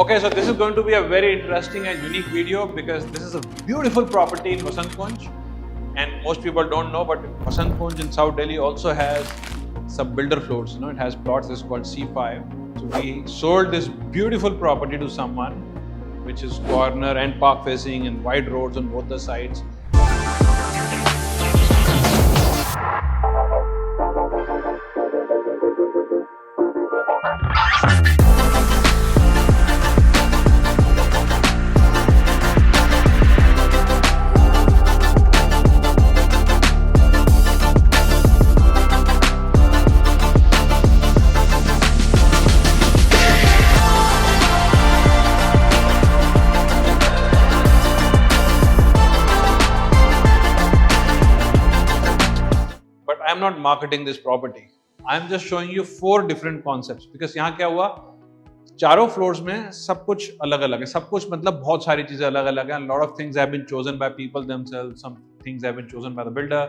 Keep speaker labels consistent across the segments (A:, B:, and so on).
A: Okay, so this is going to be a very interesting and unique video because this is a beautiful property in Vasant Kunj, and most people don't know, but Vasant Kunj in South Delhi also has some builder floors. You know, it has plots. This is called C5. So we sold this beautiful property to someone, which is corner and park facing and wide roads on both the sides. I'm not marketing this property. I'm just showing you 4 different concepts because यहाँ क्या हुआ, चारों floors में सब कुछ अलग-अलग है, सब कुछ मतलब बहुत सारी चीजें अलग-अलग हैं. Lot of things have been chosen by people themselves, some things have been chosen by the builder,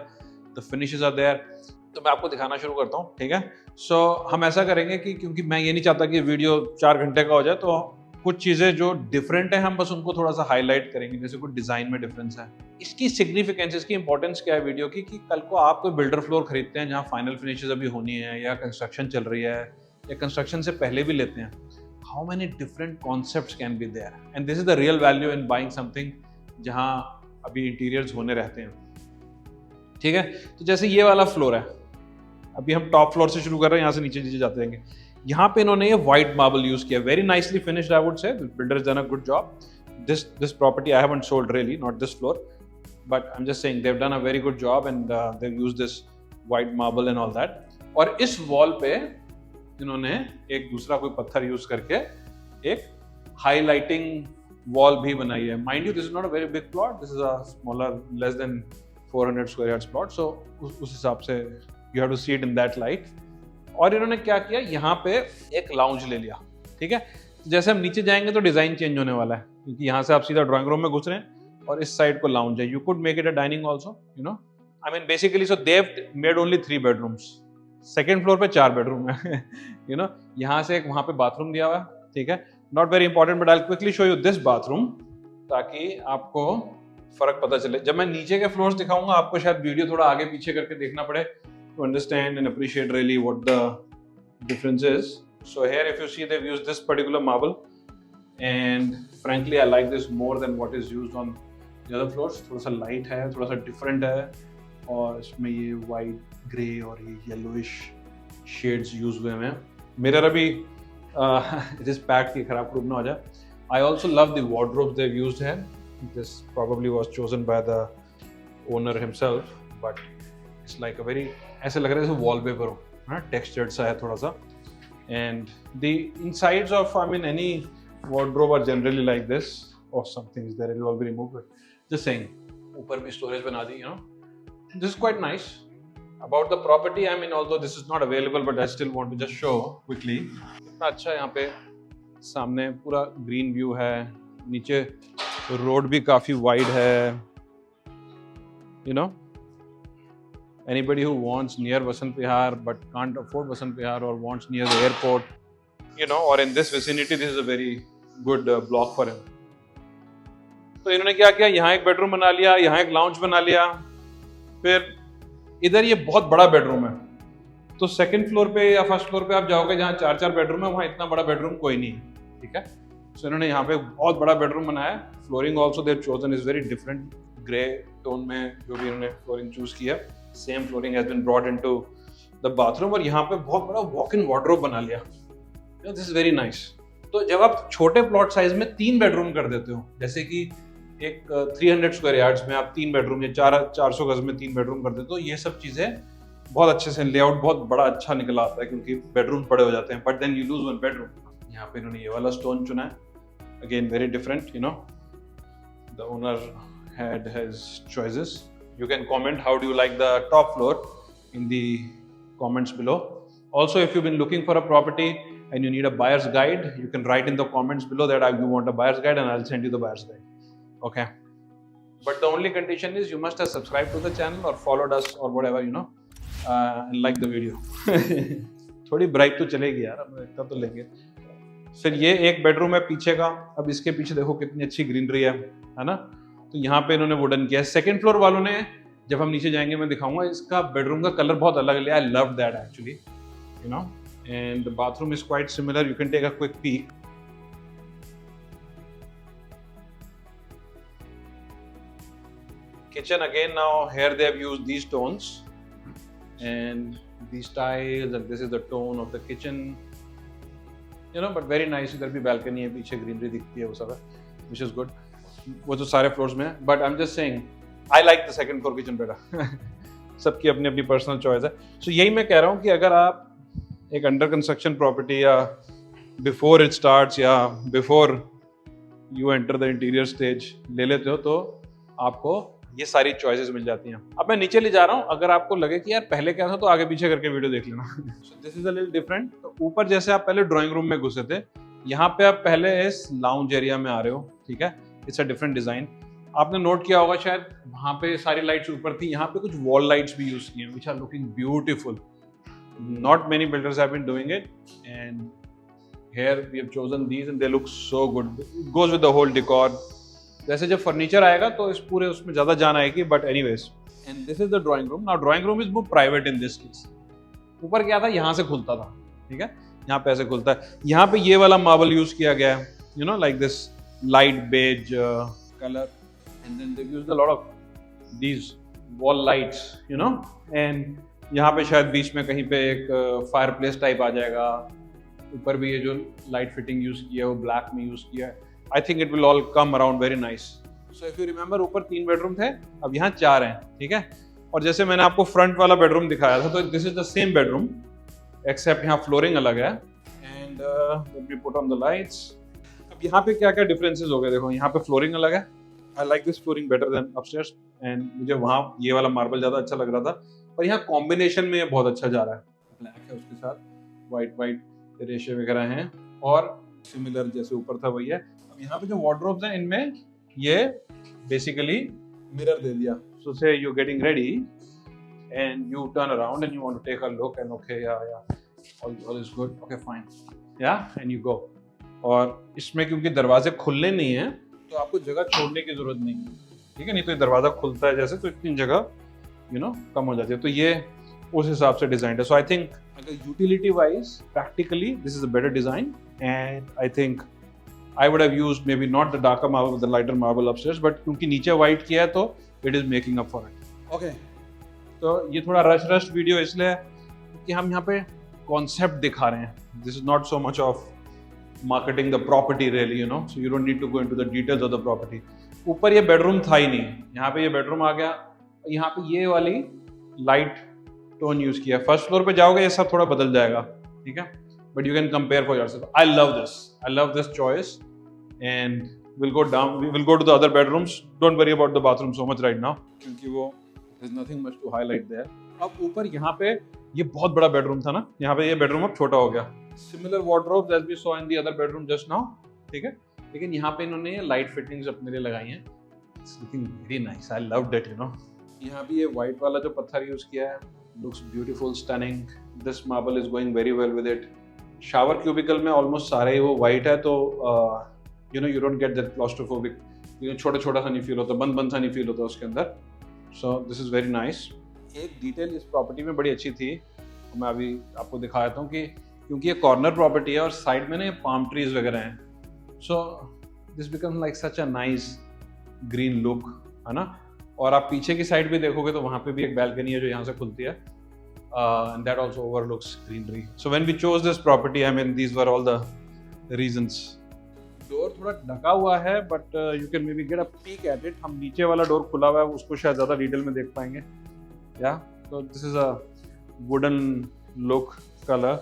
A: the finishes are there. तो मैं आपको दिखाना शुरू करता हूँ, ठीक है? So हम ऐसा करेंगे कि क्योंकि मैं ये नहीं चाहता कि वीडियो 4 घंटे का हो जाए, तो कुछ चीजें जो डिफरेंट है हम बस उनको थोड़ा सा हाईलाइट करेंगे, जैसे कुछ डिजाइन में डिफरेंस है. इसकी सिग्निफिकेंस, इसकी इंपॉर्टेंस क्या है वीडियो की, कि कल को आप कोई बिल्डर फ्लोर खरीदते हैं जहां फाइनल फिनिशेस अभी होनी है या कंस्ट्रक्शन चल रही है या कंस्ट्रक्शन से पहले भी लेते हैं, how many different concepts can be there, and this is the real value in buying something जहां अभी इंटीरियर्स होने रहते हैं. ठीक है, तो जैसे ये वाला फ्लोर है, अभी हम टॉप फ्लोर से शुरू कर रहे हैं, यहाँ से नीचे नीचे जाते रहेंगे. यहाँ पे इन्होंने ये व्हाइट मार्बल यूज किया, very nicely finished I would say. Builder has done a good job. This property I haven't sold really, not this floor, but I'm just saying they've done a very good job and they've used this white marble and all that. और इस wall पे इन्होंने एक दूसरा कोई पत्थर use करके एक highlighting wall भी बनाई है. Mind you, this is not a very big plot. This is a smaller, less than 400 square yards plot. So उस हिसाब से you have to see it in that light. और इन्होंने क्या किया, यहाँ पे एक लाउंज ले लिया. ठीक है, तो जैसे हम नीचे जाएंगे तो डिजाइन चेंज होने वाला है, क्योंकि यहाँ से आप सीधा ड्राइंग रूम में घुस रहे हैं और इस साइड को लाउंज है. You could make it a dining also, you know. I mean basically so they have made only 3 bedrooms. Second floor पे 4 बेडरूम है. यू नो, यहाँ से एक वहाँ पे बाथरूम दिया हुआ है. ठीक है, not very important, but I will quickly show you this bathroom ताकि आपको फर्क पता चले. जब मैं नीचे के फ्लोर्स दिखाऊंगा आपको शायद वीडियो थोड़ा आगे पीछे करके देखना पड़े to understand and appreciate really what the difference is. So here if you see they've used this particular marble, and frankly I like this more than what is used on the other floors. थोड़ा सा light है, थोड़ा सा different है, और इसमें ये white, grey और ये yellowish shades use हुए हैं. Mirror अभी it is packed कि खराब प्रूफ ना हो जाए. I also love the wardrobes they've used here. This probably was chosen by the owner himself, but it's like a very, ऐसे लग रहा है जैसे वॉलपेपर हो, हाँ, टेक्सचर्ड सा है थोड़ा सा. And the insides of I mean any wardrobe are generally like this, और something is there, it will all be removed. Just saying, ऊपर भी स्टोरेज बना दी, you know. This is quite nice about the property. I mean although this is not available, but I still want to just show quickly. इतना अच्छा यहाँ पे सामने पूरा ग्रीन व्यू है, नीचे रोड भी काफी वाइड है, you no. Anybody who wants near Vasant Vihar but can't afford Vasant Vihar or wants near the airport, you know, or in this vicinity, this is a very good block for him. तो इन्होंने क्या किया, यहाँ एक bedroom बना लिया, यहाँ एक लाउंज बना लिया, फिर इधर ये बहुत बड़ा बेडरूम है. तो सेकंड फ्लोर पे या फर्स्ट फ्लोर पे आप जाओगे जहाँ 4-4 बेडरूम है, वहाँ इतना बड़ा बेडरूम कोई नहीं है. ठीक है, तो इन्होंने यहाँ पे बहुत बड़ा बेडरूम बनाया. Flooring also their chosen is very different, grey tone में जो भी इन्होंने फ्लोरिंग चूज किया. Same flooring has been brought into the bathroom, और यहाँ पे बहुत बड़ा वॉक इन वार्डरोब बना लिया. This is very nice. तो जब आप छोटे प्लॉट साइज में 3 बेडरूम कर देते हो, जैसे कि एक 300 स्क्वायर यार्ड्स में आप 3 बेडरूम या 400 गज में 3 बेडरूम कर देते हो, ये सब चीजें बहुत अच्छे से, लेआउट बहुत बड़ा अच्छा निकल आता है क्योंकि बेडरूम बड़े हो जाते हैं. But then you lose 1 bedroom. यहाँ पे इन्होंने ये वाला स्टोन चुना है, again very different, you know. The owner had his choices. You can comment how do you like the top floor in the comments below. Also, if you've been looking for a property and you need a buyer's guide, you can write in the comments below that you want a buyer's guide and I'll send you the buyer's guide. Okay, but the only condition is you must have subscribed to the channel or followed us or whatever, you know, and like the video. थोड़ी bright तो चलेगी यार, हम इतना तो लेंगे. फिर ये एक बेडरूम है पीछे का। अब इसके पीछे देखो कितनी अच्छी ग्रीनरी है ना। तो यहाँ पे इन्होंने वुडन किया है। सेकंड फ्लोर वालों ने, जब हम नीचे जाएंगे मैं दिखाऊंगा, इसका बेडरूम का कलर बहुत अलग लिया। I love that actually, you know. And the bathroom is quite similar, you can take a quick peek. Kitchen again, now here they have used these tones and these tiles, and this is the tone of the kitchen, you know, but very nice. इधर भी balcony है, पीछे greenery दिखती है वो सब है, which is good. वो तो सारे floors में है, but I'm just saying I like the second floor kitchen better. सबकी अपनी अपनी personal choice है। So यही मैं कह रहा हूँ कि अगर आप एक under construction property या before it starts या before you enter the interior stage ले लेते हो तो आपको ये सारी चॉइसेस मिल जाती हैं। अब मैं नीचे ले जा रहा हूँ, अगर आपको लगे कि यार पहले क्या था तो आगे पीछे करके वीडियो देख लेना। So this is a little different। तो ऊपर जैसे आप पहले ड्राइंग रूम में घुसे थे, यहाँ पे आप पहले इस लाउंज एरिया में आ रहे हो, ठीक है। It's a different design. आपने नोट किया होगा शायद, वहाँ पे सारी लाइट्स ऊपर थी, यहाँ पे कुछ वॉल लाइट्स भी यूज की हैं, which are looking beautiful. Not many builders have been doing it, and here we have chosen these and they look so good. It goes with the whole decor. जैसे जब furniture आएगा तो इस पूरे उसमें ज्यादा जान आएगी, but anyways. And this is the drawing room. Now drawing room is more private in this case. ऊपर क्या था, यहाँ से खुलता था, ठीक है, यहाँ पे ऐसे खुलता है। यहाँ पे ये वाला मार्बल यूज किया गया है, you know, like this light beige colour, and then they used a lot of these wall lights, you know. एंड यहाँ पे शायद बीच में कहीं पे एक फायरप्लेस टाइप आ जाएगा। ऊपर भी ये जो लाइट फिटिंग यूज किया है वो ब्लैक में यूज किया है। I think it will all come around very nice. So if you remember, ऊपर 3 बेडरूम थे, अब यहाँ 4 हैं, ठीक है। और जैसे मैंने आपको फ्रंट वाला बेडरूम दिखाया था, तो this is the same bedroom except यहाँ फ्लोरिंग अलग है। And let me put on the lights. अब यहाँ पे क्या क्या डिफरेंसेस हो गए देखो, यहाँ पे फ्लोरिंग अलग है। I like this flooring better than upstairs, and मुझे वहाँ ये वाला मार्बल ज्यादा अच्छा लग रहा था, पर यहाँ कॉम्बिनेशन में ये बहुत अच्छा जा रहा है। ब्लैक है उसके साथ वाइट रेशे वगैरह हैं, और सिमिलर जैसे ऊपर था वही है। यहाँ पे जो वार्डरोब्स हैं इनमें ये बेसिकली मिरर दे दिया। So say you getting ready and you turn around and you want to take a look and okay yeah all is good, okay fine, yeah and you go. और इसमें क्योंकि दरवाजे खुलने नहीं है तो आपको जगह छोड़ने की जरूरत नहीं है, ठीक है। नहीं तो ये दरवाजा खुलता है जैसे, तो इतनी जगह यू नो कम हो जाती है। तो ये उस हिसाब से डिजाइन है। सो आई थिंक अगर utility wise practically this is a better design, and I think I would have used maybe not the darker marble but the lighter marble upstairs, but क्योंकि नीचे white किया है तो it is making up for it. Okay. तो ये थोड़ा rush video इसलिए है कि हम यहाँ पे कॉन्सेप्ट दिखा रहे हैं. This is not so much of marketing the property really, you know, so you don't need to go into the details of the property. ऊपर ये बेडरूम था ही नहीं, यहाँ पे ये बेडरूम आ गया. यहाँ पे ये वाली लाइट टोन यूज किया. फर्स्ट फ्लोर पे जाओगे ये सब थोड़ा बदल जाएगा, ठीक है, but you can compare for yourself. I love this choice. And we'll go down, we will go to the other bedrooms. Don't worry about the bathroom so much right now, क्योंकि वो there's nothing much to highlight there. अब ऊपर यहाँ पे ये बहुत बड़ा bedroom था ना, यहाँ पे ये बेडरूम अब छोटा हो गया. Similar wardrobes as we saw in the other bedroom just now, ठीक है, लेकिन यहाँ पे इन्होंने ये लाइट फिटिंग्स अपने लिए लगाई हैं. It's looking very nice. I loved it, you know. यहाँ भी ये white वाला जो पत्थर यूज किया है looks beautiful, stunning. This marble is going very well with it. Shower cubicle में almost सारे ही वो white है, तो you know you don't get that claustrophobic, you know, छोटा सा नहीं फील होता, बंद सा नहीं फील होता उसके अंदर. So this is very nice. एक डिटेल इस प्रॉपर्टी में बड़ी अच्छी थी, मैं अभी आपको दिखा देता हूँ कि क्योंकि ये कॉर्नर प्रॉपर्टी है और साइड में ना ये पाम ट्रीज वगैरह हैं, so this becomes like such a nice green look, है ना. और आप पीछे की साइड भी देखोगे तो वहाँ पे भी एक बैल्कनी है जो यहाँ से खुलती है, and that also overlooks greenery. So when we chose this property, I mean these were all the reasons. Door थोड़ा ढका हुआ है, but you can may be get a peak at it. हम नीचे वाला डोर खुला हुआ है, उसको शायद ज़्यादा डिटेल में देख पाएंगे. या तो this is a wooden look colour.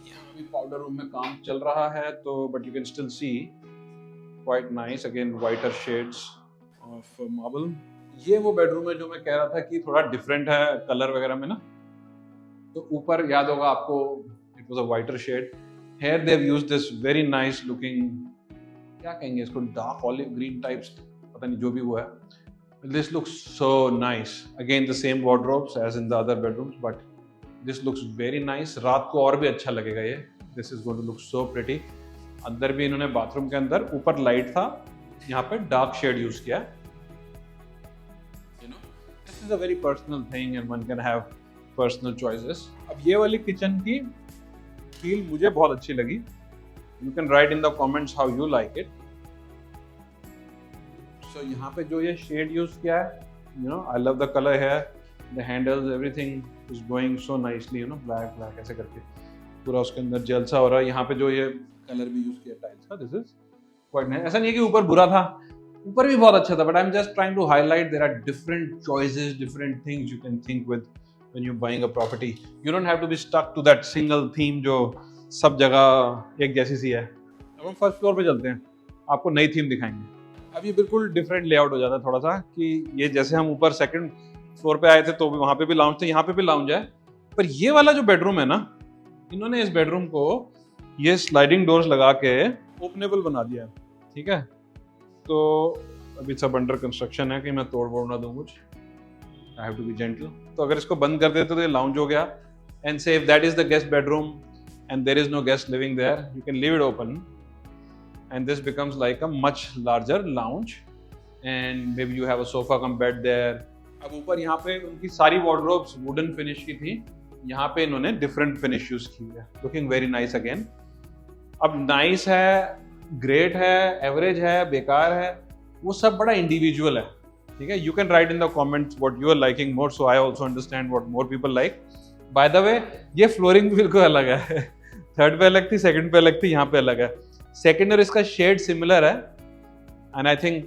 A: यहाँ भी पाउडर रूम में काम चल रहा है, तो but you can still see quite nice, again whiter shades of marble. ये वो बेडरूम है जो मैं कह रहा था कि थोड़ा डिफरेंट है कलर वगैरह में ना. तो ऊपर याद होगा आपको, it was a whiter shade. Here they have used this very nice looking, क्या कहेंगे इसको, डार्क ऑलिव ग्रीन टाइप्स, पता नहीं जो भी वो है. This looks so nice. Again the same wardrobes as in the other bedrooms, but this looks very nice. रात को और भी अच्छा लगेगा ये. This is going to look so pretty. अंदर भी इन्होंने बाथरूम के अंदर ऊपर लाइट था, यहाँ पे डार्क शेड यूज किया है। This is a very personal thing and one can have personal choices. अब ये वाली किचन की फील मुझे बहुत अच्छी लगी। You can write in the comments how you like it. So यहाँ पे जो ये शेड यूज किया है, you know, I love the colour है, the handles, everything is going so nicely, you know, black black ऐसे करके पूरा उसके अंदर जलसा हो रहा है। यहाँ पे जो ये कलर भी यूज किया टाइल्स का, दिस इज क्वाइट नाइस। ऐसा नहीं है कि ऊपर बुरा था, ऊपर भी बहुत अच्छा था, but I am just trying to highlight there are different choices, different things you can think with when you buying a property. You don't have to be stuck to that single theme जो सब जगह एक जैसी सी है। अब हम first floor पे चलते हैं, आपको नई थीम दिखाएंगे। अब ये बिल्कुल डिफरेंट लेआउट हो जाता है थोड़ा सा, कि ये जैसे हम ऊपर सेकंड फ्लोर पे आए थे तो वहां पे भी लाउंज थे, यहाँ पे भी लाउंज है, पर ये वाला जो बेडरूम है ना, इन्होंने इस बेडरूम को ये स्लाइडिंग डोर्स लगा के ओपनेबल बना दिया है। ठीक है, तो अभी सब अंडर कंस्ट्रक्शन है कि मैं तोड़ फोड़ ना दूं कुछ, I have to be gentle. तो अगर इसको बंद कर देते तो ये लाउंज हो गया, and say if that is the guest bedroom and there is no guest living there, you can leave it open and this becomes like a much larger lounge and maybe you have a sofa cum bed there. अब ऊपर यहाँ पे उनकी सारी wardrobes wooden finish की थी, यहाँ पे इन्होंने different finish use की है, looking very nice again. अब nice है, great है, average है, बेकार है, वो सब बड़ा individual है। ठीक है, you can write in the comments what you are liking more, so I also understand what more people like. By the way, ये flooring भी बिल्कुल अलग है, थर्ड पे अलग थी, सेकंड पे अलग थी, यहाँ पे अलग है। सेकेंड और इसका शेड सिमिलर है, and I think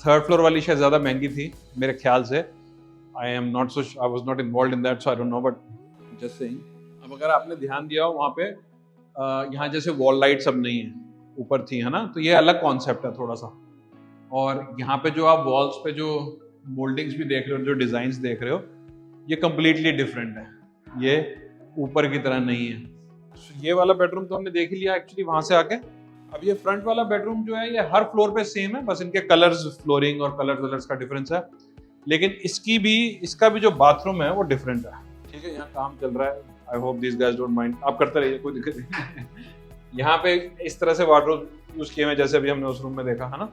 A: third floor वाली शायद ज़्यादा महंगी थी मेरे ख्याल से। I am not so, I was not involved in that, so I don't no, but just saying. अब अगर आपने ध्यान दिया हो वहाँ पे यहाँ जैसे वॉल लाइट सब नहीं है, ऊपर थी, है ना, तो ये अलग कॉन्सेप्ट है थोड़ा सा। और यहाँ पे जो आप वॉल्स पे जो मोल्डिंग्स भी देख रहे हो, जो डिजाइन्स देख रहे हो, ये कम्प्लीटली डिफरेंट है, ये ऊपर की तरह नहीं है। ये वाला बेडरूम तो हमने देख ही लिया एक्चुअली वहां से आके। अब ये फ्रंट वाला बेडरूम जो है, ये हर फ्लोर पे सेम है, बस इनके कलर्स, फ्लोरिंग और कलर्स का डिफरेंस है, लेकिन इसका भी जो बाथरूम है वो डिफरेंट है। ठीक है, यहाँ काम चल रहा है, I hope this guys don't mind, आप करते रहिए, कोई दिक्कत नहीं। यहाँ पे इस तरह से वार्डरोब यूज किए हुए जैसे अभी हमने उस रूम में देखा है ना,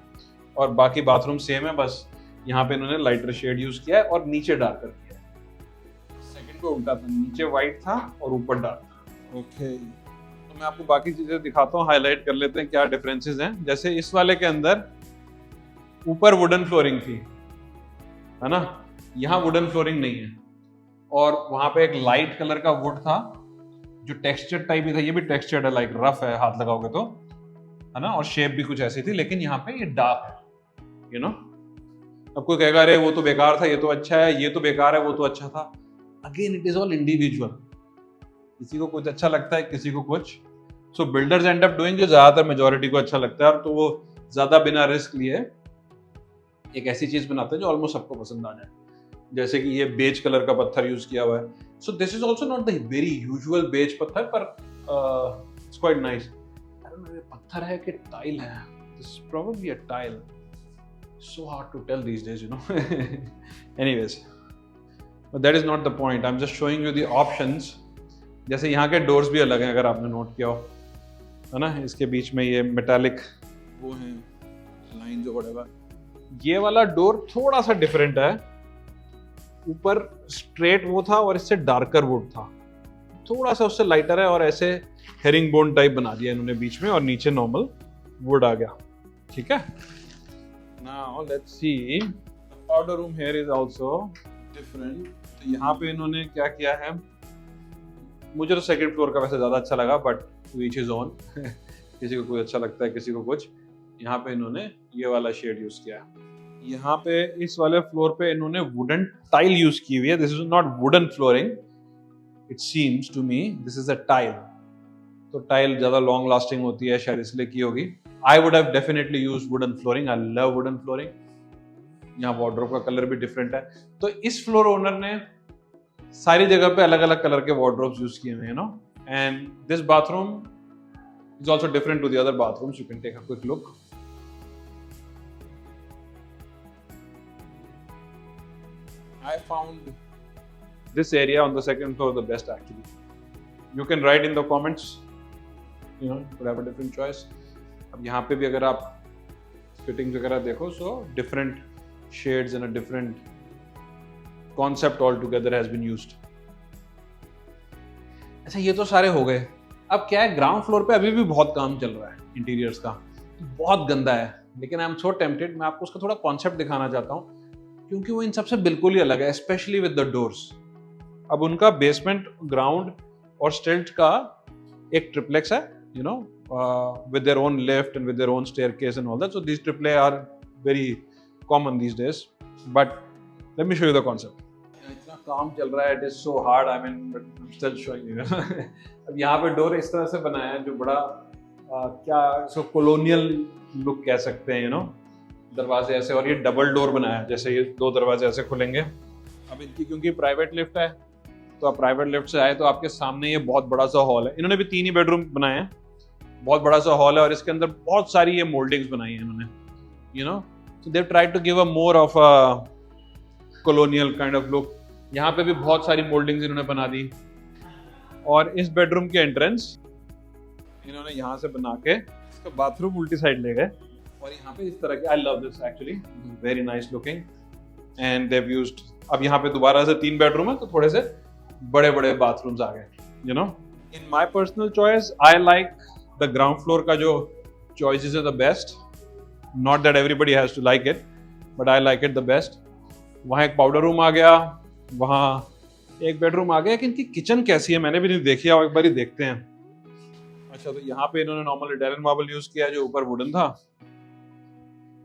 A: और बाकी बाथरूम सेम है, बस यहाँ पे इन्होंने लाइटर शेड यूज किया है और नीचे डार्कर किया है। सेकंड पे उल्टा था, नीचे व्हाइट था और ऊपर डार्क था। ओके, तो मैं आपको बाकी चीजें दिखाता हूँ, हाईलाइट कर लेते हैं क्या डिफरेंसेस हैं। जैसे इस वाले के अंदर ऊपर वुडन फ्लोरिंग थी, है ना, यहाँ वुडन फ्लोरिंग नहीं है, और वहां पे एक लाइट कलर का वुड था जो टेक्सचर टाइप ही था, ये भी टेक्सचर्ड है, लाइक रफ है हाथ लगाओगे तो, है ना, और शेप भी कुछ ऐसी थी, लेकिन यहाँ पे ये डार्क है, यू नो। अब कोई कहेगा अरे वो तो बेकार था, ये तो अच्छा है, ये तो बेकार है, वो तो अच्छा था। Again it is all individual, किसी को कुछ अच्छा लगता है, किसी को कुछ। सो बिल्डर्स एंड अप डूइंग जो ज्यादातर मेजोरिटी को अच्छा लगता है, और तो वो ज्यादा बिना रिस्क लिए एक ऐसी चीज बनाते हैं जो ऑलमोस्ट सबको पसंद आ जाए। जैसे कि ये बेज कलर का पत्थर यूज किया हुआ है, so this is also not the very usual beige पत्थर, पर it's quite nice. I don't know ये पत्थर है कि टाइल है, this is probably a tile, so hard to tell these days, you know. Anyways, but that is not the point, I'm just showing you the options. जैसे यहाँ के doors भी अलग हैं, अगर आपने नोट किया हो, है ना, इसके बीच में ये मेटालिक वो हैं लाइन जो whatever। ये वाला डोर थोड़ा सा डिफरेंट है, ऊपर स्ट्रेट वो था और इससे डार्कर वुड था, थोड़ा सा उससे लाइटर है, और ऐसे हेरिंग बोन टाइप बना दिया इन्होंने बीच में, और नीचे नॉर्मल वुड आ गया। ठीक है, now let's see, the powder room here is also different। तो यहाँ पे इन्होंने क्या किया है, मुझे तो सेकंड फ्लोर का वैसे ज्यादा अच्छा लगा, but to each his own। किसी को कुछ अच्छा लगता है, किसी को कुछ। यहाँ पे इन्होंने ये वाला शेड यूज किया है। यहाँ पे इस वाले फ्लोर पे इन्होंने वुडन टाइल यूज की हुई है, this is not wooden flooring, it seems to me this is a tile. तो टाइल ज्यादा लॉन्ग लास्टिंग होती है, शायद इसलिए की होगी। I would have definitely used wooden flooring. I love wooden flooring. यहाँ wardrobe का कलर भी डिफरेंट है, तो इस फ्लोर ओनर ने सारी जगह पे अलग अलग कलर के wardrobes यूज किए हैं, you know. And this bathroom is also different to the other bathrooms. You can take a quick look. I found this area on the second floor the best actually. You can write in the comments. You know, could have a different choice. अब यहाँ पे भी अगर आप fittings वगैरह देखो, so different shades and a different concept all together has been used. अच्छा, ये तो सारे हो गए। अब क्या है, ग्राउंड फ्लोर पे अभी भी बहुत काम चल रहा है इंटीरियर्स का, बहुत गंदा है, लेकिन आई एम सो टेम्पटेड, मैं आपको उसका थोड़ा कॉन्सेप्ट दिखाना चाहता हूँ क्योंकि वो इन सबसे बिल्कुल ही अलग है, स्पेशली विद द डोर्स। अब उनका बेसमेंट, ग्राउंड और स्टिल्ट का एक ट्रिप्लेक्स है, you no, with their own lift and with their own staircase and all that. So these AAA are very common these days. But let me show you the concept. इतना काम चल रहा है, it is so hard. I mean, but I'm still showing you. अब यहाँ पे door इस तरह से बनाया है जो बड़ा क्या इसको कॉलोनियल लुक कह सकते हैं, यू नो, दरवाजे ऐसे, और ये डबल डोर बनाया है, जैसे ये दो दरवाजे ऐसे खुलेंगे। अब इनकी क्योंकि प्राइवेट लिफ्ट है, तो आप प्राइवेट लिफ्ट से आए तो आपके सामने ये बहुत बड़ा सा हॉल है। इन्होंने भी 3 ही बेडरूम बनाए हैं, बहुत बड़ा सा हॉल है, और इसके अंदर बहुत सारी ये मोल्डिंग्स बनाई है इन्होंने, you know, so they try to give a more of a colonial kind of look. यहाँ पे भी बहुत सारी मोल्डिंग्स इन्होंने बना दी, और इस बेडरूम के एंट्रेंस इन्होंने यहाँ से बना के इसका बाथरूम उल्टी साइड ले गए, और यहाँ पे इस तरह के, I love this actually, very nice looking, and they have used, अब यहाँ पे दोबारा से 3 बेडरूम है तो थोड़े से बड़े बड़े बाथरूम्स आ गए, you know. In my personal choice I like the ground floor का जो चॉइसेस है the best, not that everybody has to like it, but I like it the best. वहाँ एक पाउडर रूम आ गया, वहाँ एक बेडरूम आ गया, कि इनकी किचन कैसी है मैंने भी नहीं देखी है, एक बार ही देखते हैं। अच्छा, तो यहाँ पे इन्होंने नॉर्मल इटालियन मार्बल यूज किया जो ऊपर वुडन था,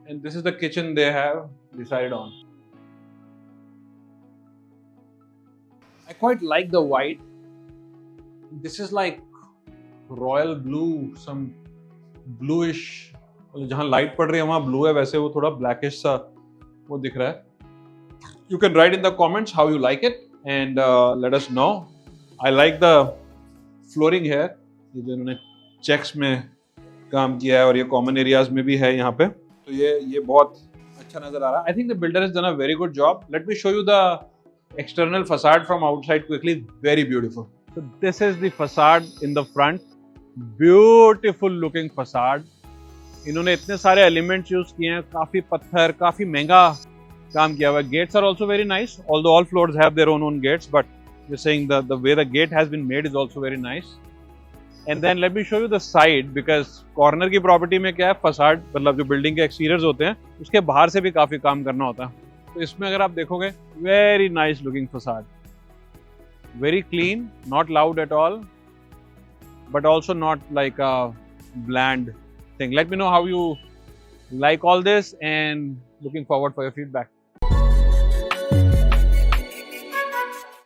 A: and this is the kitchen they have decided on. I quite like the white. This is like royal blue, some bluish. जहाँ लाइट पड़ रही है वहाँ ब्लू है, वैसे वो थोड़ा ब्लैकिश सा वो दिख रहा है। You can write in the comments how you like it and let us know. I like the flooring here. ये जो इन्होंने चेक्स में काम किया है, और ये कॉमन एरियाज में भी है यहाँ पे, तो ये बहुत अच्छा नजर आ रहा है। I think the builder has done a very good job. Let me show you the external facade from outside quickly. Very beautiful. So this is the facade in the front. Beautiful looking facade. इन्होंने इतने सारे elements use किए हैं, काफी पत्थर, काफी महंगा काम किया हुआ है। Gates are also very nice, although all floors have their own gates, but you're saying the way the gate has been made is also very nice. And then let me show you the side, because corner की property में क्या है, facade मतलब जो building के exteriors होते हैं उसके बाहर से भी काफी काम करना होता है। तो इसमें अगर आप देखोगे, very nice looking facade, very clean, not loud at all, but also not like a bland thing. Let me know how you like all this, and looking forward for your feedback.